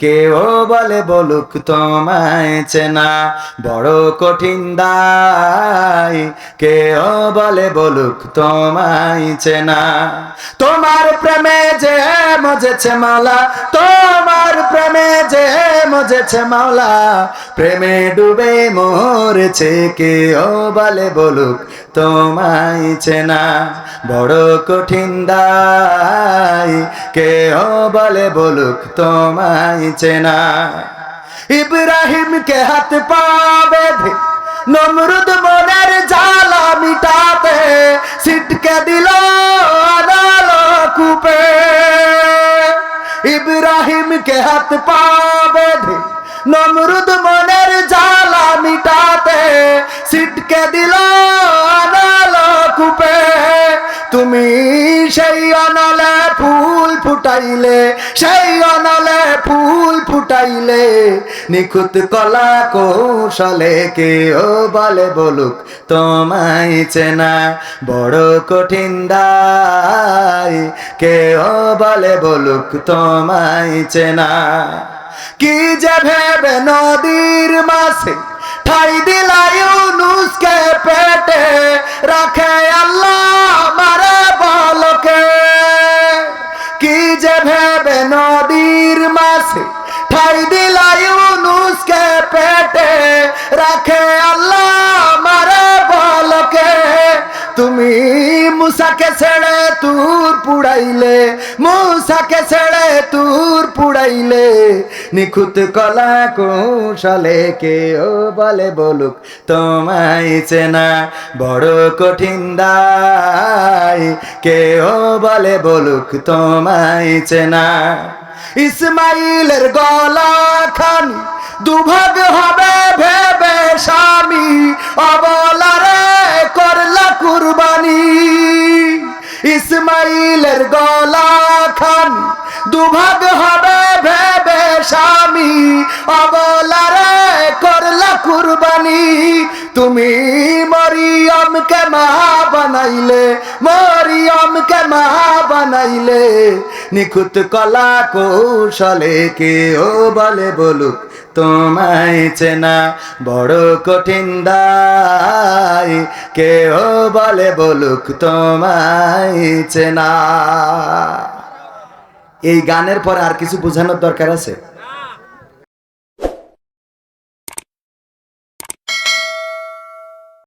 কেউ বলে বলুক তোমায় চেনা বড় কঠিন দায়, কেউ বলে বলুক তোমায় চেনা। তোমার প্রেমে যে মজেছে মাওলা, তোমার প্রেমে যে মজেছে মাওলা, প্রেমে ডুবে মরেছে কেউ বলে বলুক তোমায় চেনা বড় কঠিন দায়, কেউ বলে বলুক তোমায় চেনা। ইব্রাহিমকে হাত পা বেঁধে নমরুদ মনের জ্বালা মিটাতে ছিটকে দিল আনালো কূপে। ইব্রাহিমকে হাত পা বেঁধে নমরুদ মনের জ্বালা মিটাতে ছিটকে দিল আনালো কূপে। তুমি সেই অনলে ফুল ফুটাইলে, সেই অনলে ফুল ফুটাইলে, নিখুঁত কলা কৌশলে কেউ বলে বলুক তোমায় চেনা বড় কঠিন দায়, কেউ বলে বলুক তোমায় চেনা। কি যে ভেবে নদীর মাঝে ঠাই দিলা ইউনুসকে পেটে রাখে আল্লাহ মারে বলকে। কি যে ভেবে নদীর মাঝে ঠাই দিলা ইউনুসকে পেটে রাখে আল্লাহ মারে বলকে। তুমি মুসাকে ছেড়ে তুর পুড়াইলে, মুসাকে ছেড়ে তুর পুড়াইলে, নিখুঁত কলা কৌশলে কেউ বলে বলুক তোমায় চেনা বড় কঠিন দায়, কেউ বলে বলুক তোমায় চেনা। ইসমাইলের গলা খানি দুভাগ হবে ভেবে স্বামী অবলারে করলা কুরবানি। ইসমাইলের গলা খানি দুভাগ হবে ভেবে স্বামী অবলারে করলা কুরবানি। তুমি মরিয়মকে মা বানাইলে, মরিয়মকে মা বানাইলে, নিখুঁত কলা কৌশলে কেউ বলে বলুক তোমায় চেনা বড় কঠিন দায়, কেউ বলে বলুক তোমায় চেনা। এই গানের পরে আর কিছু বোঝানোর দরকার আছে?